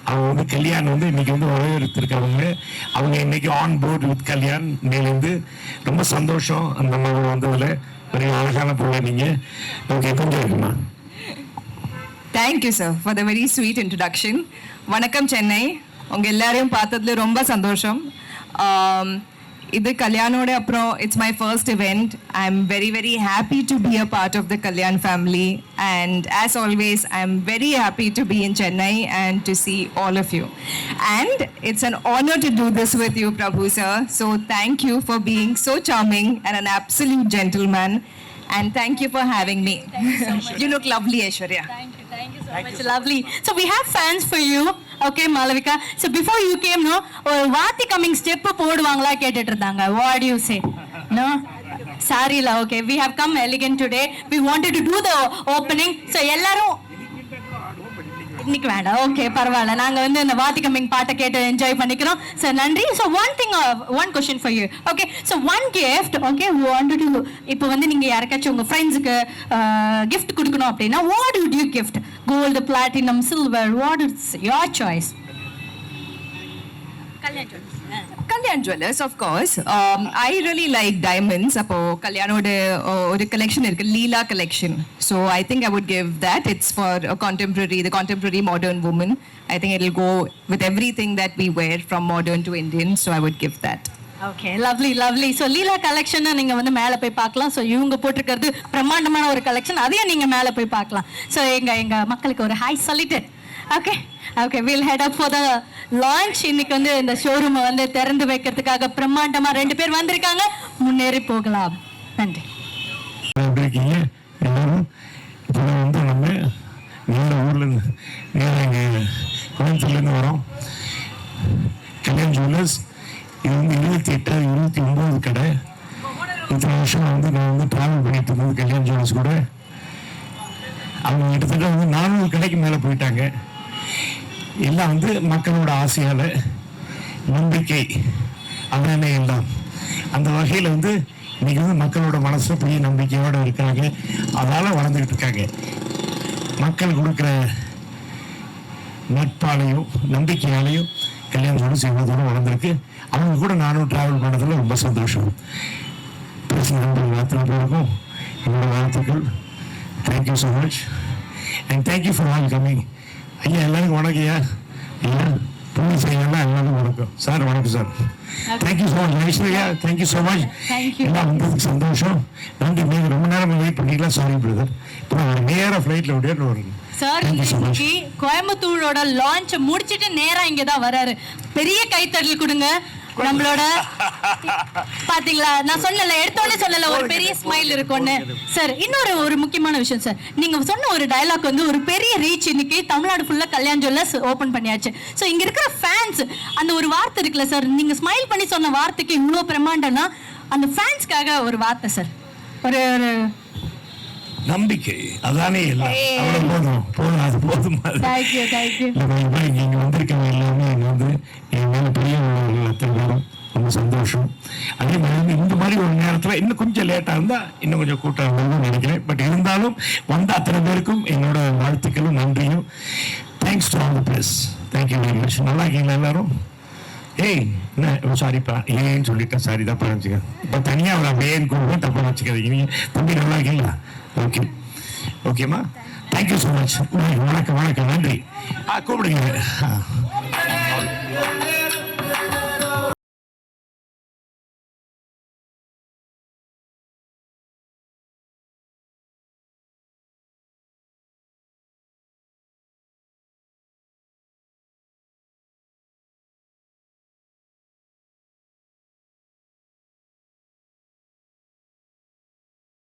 அவங்க வந்து கல்யாண் வந்து இன்னைக்கு வந்து வரவேற்றிருக்காங்க. அவங்க இன்னைக்கு ஆன் போர்டு வித் கல்யாண். இன்னையிலேருந்து ரொம்ப சந்தோஷம் அந்த மகள் வந்ததில். பெரிய அழகான பிள்ளை நீங்கள். ஓகே, கொஞ்சம் இருக்குமா? Thank you sir for the very sweet introduction. வணக்கம் சென்னை. உங்க எல்லாரையும் பார்த்ததுல ரொம்ப சந்தோஷம். இது கல்யாணோட அப்புறம் it's my first event. I'm very very happy to be a part of the Kalyan family, and as always I'm very happy to be in Chennai and to see all of you. And it's an honor to do this with you, Prabhu sir. So thank you for being so charming and an absolute gentleman. And thank you for having me. Thank you so much. You look lovely, Aishwarya. Thank you so much. Lovely. So we have fans for you. Okay, Malavika. So before you came, no, or Vati coming step போடுவாங்களா கேட்டிட்டு இருந்தாங்க. What do you say? No? Sorry la. Okay, we have come elegant today. We wanted to do the opening. So எல்லாரும் இன்னைக்கு வேண்டாம். Okay, பரவாயில்ல. நாங்க வந்து இந்த வாத்தி coming பாட்டை கேட்டு என்ஜாய் பண்ணிக்கிறோம். சார் நன்றி. So one question for you. Okay, so one gift. Okay, want to இப்போ வந்து நீங்க யாருக்காச்சும் உங்க ஃப்ரெண்ட்ஸுக்கு கிஃப்ட் கொடுக்கணும் அப்படின்னா what would you gift? Gold, platinum, silver, what is your choice? Kalyan Jewellers, of course. I really like diamonds. அப்போ கல்யாணோட ஒரு collection இருக்கு, Leela collection. So I think I would give that. It's for a the contemporary modern woman. I think it'll go with everything that we wear from modern to Indian. So I would give that. Okay, lovely lovely. So Leela கலெக்ஷனை நீங்கள் வந்து மேலே போய் பார்க்கலாம். So இவங்க போட்டிருக்கிறது பிரம்மாண்டமான ஒரு கலெக்ஷன், அதையும் நீங்கள் மேலே போய் பார்க்கலாம். ஸோ எங்கள் மக்களுக்கு ஒரு ஹாய் சொல்லிட்டு okay okay will head up for the launch. இன்னைக்கு வந்து இந்த ஷோரூமை வந்து திறந்து வைக்கிறதுக்காக பிரம்மாண்டமா 2 பேர் வந்திருக்காங்க. முன்னேறி போகலாம். நன்றி. எல்லாரும் இப்போ வந்து நம்ம நேர ஊர்லேருந்து நேராக இங்கே கோயம்புத்தூர்லேருந்து வரோம். கல்யாண் ஜுவல்லர்ஸ் இது வந்து 28 29 கடை. இத்தனை வருஷம் வந்து நான் வந்து ட்ராவல் பண்ணிட்டு இருந்தது கல்யாண் ஜுவல்லர்ஸ் கூட. அவங்க கிட்டத்தட்ட வந்து 400 கடைக்கு மேலே போயிட்டாங்க. எல்லாம் வந்து மக்களோட ஆசையால், நம்பிக்கை, அதானே எல்லாம். அந்த வகையில் வந்து இன்னைக்கு வந்து மக்களோட மனசில் பெரிய நம்பிக்கையோடு இருக்காங்க. அதால் வளர்ந்துக்கிட்டு இருக்காங்க. மக்கள் கொடுக்குற நட்பாலையும் நம்பிக்கையாலையும் கல்யாணத்தோடு செய்வதோடு வளர்ந்துருக்கு. அவங்க கூட நானும் ட்ராவல் பண்ணதில் ரொம்ப சந்தோஷம். பேசுகிற நண்பர்கள் அத்தனை பேருக்கும் என்னோட வாழ்த்துக்கள். Thank you so much and thank you for all coming. ஐயா எல்லாருக்கும் வணக்கம். ஐயா ஐயா பூமி செய்யலாம் எல்லாருக்கும் வணக்கம். சார் வணக்கம் sir. Thank you so much Aishwarya. Thank you so much. எல்லாம் வந்ததுக்கு சந்தோஷம். நன்றி. நீங்கள் ரொம்ப நேரம் வெயிட் பண்ணிக்கலாம். Sorry brother. இப்போ நான் நேராக ஃப்ளைட்டில் விடையிட்டு வரேன் சார். இன்னைக்கு கோயம்புத்தூரோட லான்ச் முடிச்சிட்டு நேரா இங்க தான் வராரு. பெரிய கைத்தட்டல் கொடுங்க. நம்மளோட பாத்தீங்களா, நான் சொன்னல, எடுத்தோடனே சொன்னல ஒரு பெரிய ஸ்மைல் இருக்கும்னு. சார் இன்னொரு ஒரு முக்கியமான விஷயம் சார், நீங்க சொன்ன ஒரு டயலாக் வந்து ஒரு பெரிய ரீச். இன்னைக்கு தமிழ்நாடு ஃபுல்லா கல்யாண் ஜுவல்லர்ஸ் ஓபன் பண்ணியாச்சு. ஸோ இங்க இருக்கிற ஃபேன்ஸ் அந்த ஒரு வார்த்தை இருக்குல்ல சார், நீங்க ஸ்மைல் பண்ணி சொன்ன வார்த்தைக்கு இவ்வளோ பிரம்மாண்டம்னா அந்த ஃபேன்ஸ்க்காக ஒரு வார்த்தை சார். ஒரு நம்பிக்கை, அதானே எல்லாம். அவ்வளோ போதும் அது போதும். இங்கே வந்திருக்கவங்க எல்லாமே இங்கே வந்து என் மேலே பெரிய அத்தனை பேரும் ரொம்ப சந்தோஷம். அதே மாதிரி வந்து இந்த மாதிரி ஒரு நேரத்தில் இன்னும் கொஞ்சம் லேட்டாக இருந்தால் இன்னும் கொஞ்சம் கூட்டம் வரும்னு நினைக்கிறேன். பட் இருந்தாலும் வந்த அத்தனை பேருக்கும் என்னோட வாழ்த்துக்களும் நன்றியும். Thanks to all the press. Thank you very much. நல்லா இருக்கீங்களா எல்லாரும்? ஏய் என்ன சாரிப்பா, ஏன்னு சொல்லிட்டேன். சாரி தான் வச்சுக்க. இப்போ தனியாக அவரை அப்படியேன்னு கூப்பிட்டு தப்பாக வச்சுக்காதீங்க. தம்பி நல்லா இருக்கீங்களா? ஓகே ஓகேம்மா. Thank you so much. வணக்கம் வணக்கம். நன்றி. கூப்பிடுங்க.